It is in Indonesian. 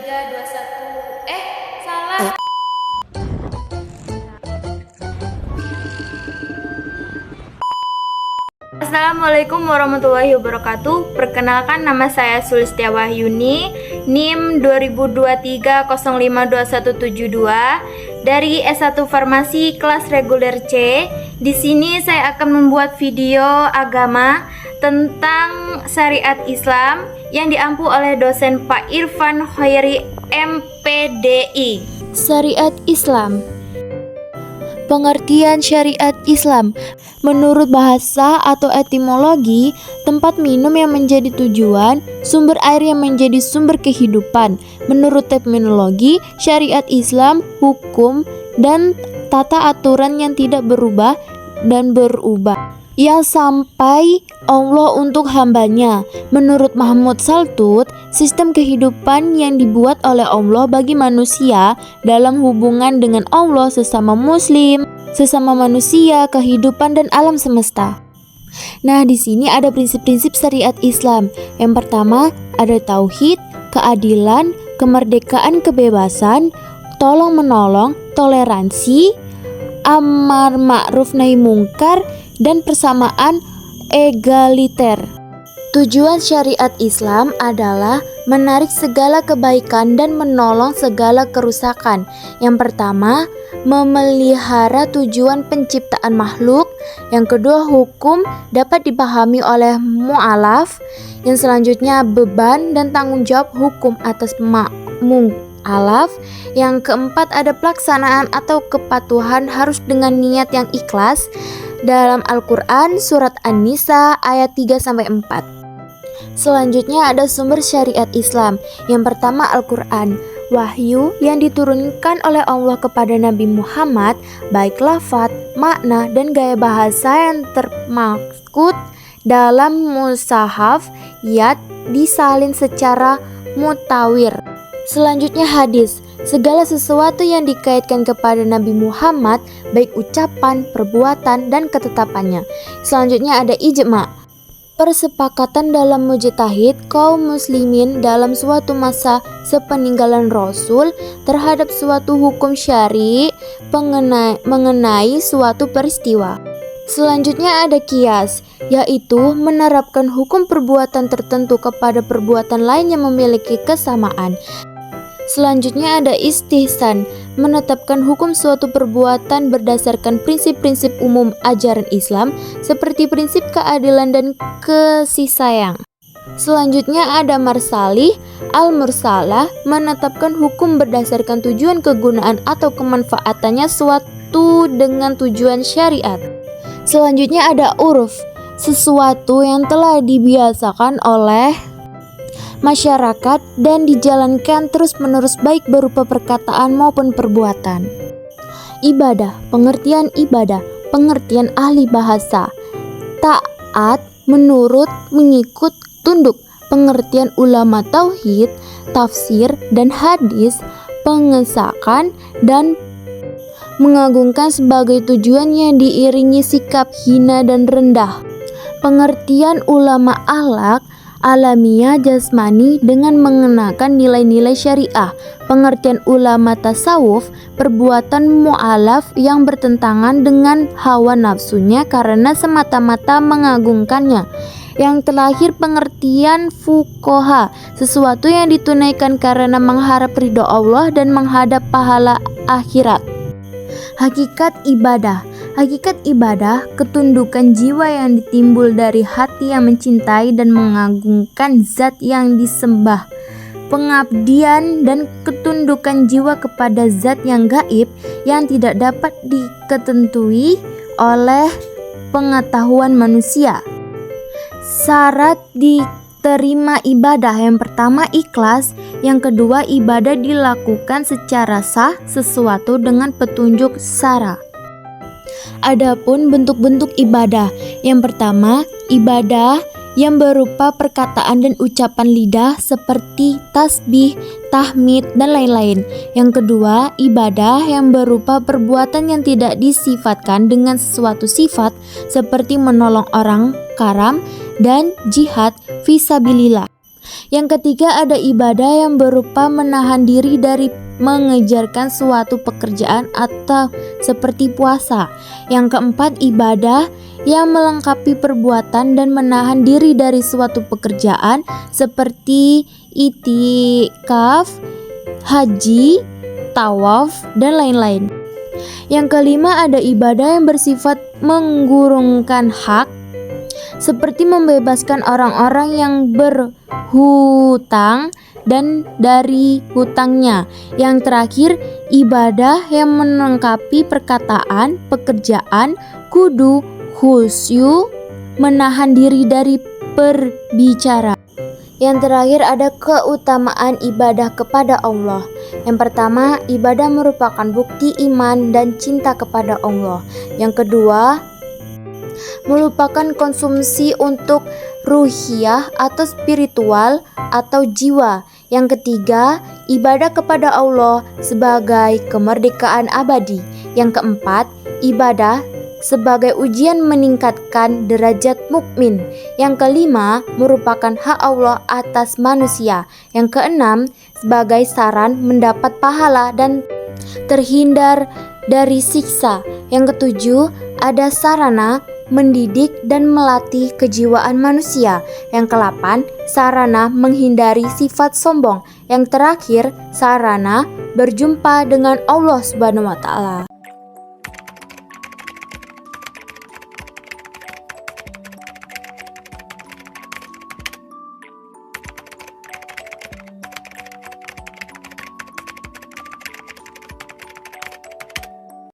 3, 2, 1. Salah. Assalamualaikum warahmatullahi wabarakatuh. Perkenalkan, nama saya Sulistia Wahyuni, NIM 2023052172 dari S1 Farmasi kelas reguler C. Di sini saya akan membuat video agama tentang syariat Islam yang diampu oleh dosen Pak Irfan Khairi MPDI. Syariat Islam. Pengertian syariat Islam menurut bahasa atau etimologi, tempat minum yang menjadi tujuan, sumber air yang menjadi sumber kehidupan. Menurut terminologi, syariat Islam, hukum dan tata aturan yang tidak berubah dan berubah, yang sampai Allah untuk hambanya. Menurut Mahmud Saltut, sistem kehidupan yang dibuat oleh Allah bagi manusia dalam hubungan dengan Allah, sesama muslim, sesama manusia, kehidupan dan alam semesta. Nah, di sini ada prinsip-prinsip syariat Islam. Yang pertama, ada tauhid, keadilan, kemerdekaan, kebebasan, tolong menolong, toleransi, amar ma'ruf nahi mungkar, dan persamaan egaliter. Tujuan syariat Islam adalah menarik segala kebaikan dan menolong segala kerusakan. Yang pertama, memelihara tujuan penciptaan makhluk. Yang kedua, hukum dapat dipahami oleh mu'alaf. Yang selanjutnya, beban dan tanggung jawab hukum atas mu'alaf. Yang keempat, ada pelaksanaan atau kepatuhan harus dengan niat yang ikhlas. Dalam Al-Quran, surat An-Nisa ayat 3-4. Selanjutnya ada sumber syariat Islam. Yang pertama, Al-Quran, wahyu yang diturunkan oleh Allah kepada Nabi Muhammad, baik lafaz, makna, dan gaya bahasa yang termaksud dalam mushaf yat disalin secara mutawir. Selanjutnya hadis, segala sesuatu yang dikaitkan kepada Nabi Muhammad, baik ucapan, perbuatan, dan ketetapannya. Selanjutnya ada ijma, persepakatan dalam mujtahid kaum muslimin dalam suatu masa sepeninggalan Rasul terhadap suatu hukum syari mengenai suatu peristiwa. Selanjutnya ada qiyas, yaitu menerapkan hukum perbuatan tertentu kepada perbuatan lain yang memiliki kesamaan. Selanjutnya ada istihsan, menetapkan hukum suatu perbuatan berdasarkan prinsip-prinsip umum ajaran Islam seperti prinsip keadilan dan kasih sayang. Selanjutnya ada marsalih, al-mursalah, menetapkan hukum berdasarkan tujuan kegunaan atau kemanfaatannya suatu dengan tujuan syariat. Selanjutnya ada uruf, sesuatu yang telah dibiasakan oleh masyarakat dan dijalankan terus-menerus baik berupa perkataan maupun perbuatan. Ibadah, pengertian ibadah, pengertian ahli bahasa. Taat, menurut, mengikut, tunduk, pengertian ulama tauhid, tafsir dan hadis, pengesakan dan mengagungkan sebagai tujuan yang diiringi sikap hina dan rendah. Pengertian ulama akhlak, alamiah jasmani dengan mengenakan nilai-nilai syariah. Pengertian ulama tasawuf, perbuatan mu'alaf yang bertentangan dengan hawa nafsunya karena semata-mata mengagungkannya. Yang terakhir, pengertian fuqaha, sesuatu yang ditunaikan karena mengharap ridho Allah dan menghadap pahala akhirat. Hakikat ibadah. Hakikat ibadah, ketundukan jiwa yang ditimbul dari hati yang mencintai dan mengagungkan zat yang disembah. Pengabdian dan ketundukan jiwa kepada zat yang gaib yang tidak dapat diketentui oleh pengetahuan manusia. Syarat diterima ibadah, yang pertama ikhlas, yang kedua ibadah dilakukan secara sah sesuatu dengan petunjuk syara. Adapun bentuk-bentuk ibadah, yang pertama ibadah yang berupa perkataan dan ucapan lidah seperti tasbih, tahmid, dan lain-lain. Yang kedua, ibadah yang berupa perbuatan yang tidak disifatkan dengan sesuatu sifat seperti menolong orang karam dan jihad fisabilillah. Yang ketiga ada ibadah yang berupa menahan diri dari mengejarkan suatu pekerjaan atau seperti puasa. Yang keempat ibadah yang melengkapi perbuatan dan menahan diri dari suatu pekerjaan seperti itikaf, haji, tawaf, dan lain-lain. Yang kelima ada ibadah yang bersifat menggurungkan hak seperti membebaskan orang-orang yang berhutang dan dari hutangnya. Yang terakhir, ibadah yang melengkapi perkataan, pekerjaan, kudu, khusyuk, menahan diri dari berbicara. Yang terakhir ada keutamaan ibadah kepada Allah. Yang pertama, ibadah merupakan bukti iman dan cinta kepada Allah. Yang kedua, merupakan konsumsi untuk ruhiyah atau spiritual atau jiwa. Yang ketiga, ibadah kepada Allah sebagai kemerdekaan abadi. Yang keempat, ibadah sebagai ujian meningkatkan derajat mukmin. Yang kelima, merupakan hak Allah atas manusia. Yang keenam, sebagai saran mendapat pahala dan terhindar dari siksa. Yang ketujuh, ada sarana mendidik dan melatih kejiwaan manusia. Yang ke-8, sarana menghindari sifat sombong. Yang terakhir, sarana berjumpa dengan Allah Subhanahu wa Ta'ala.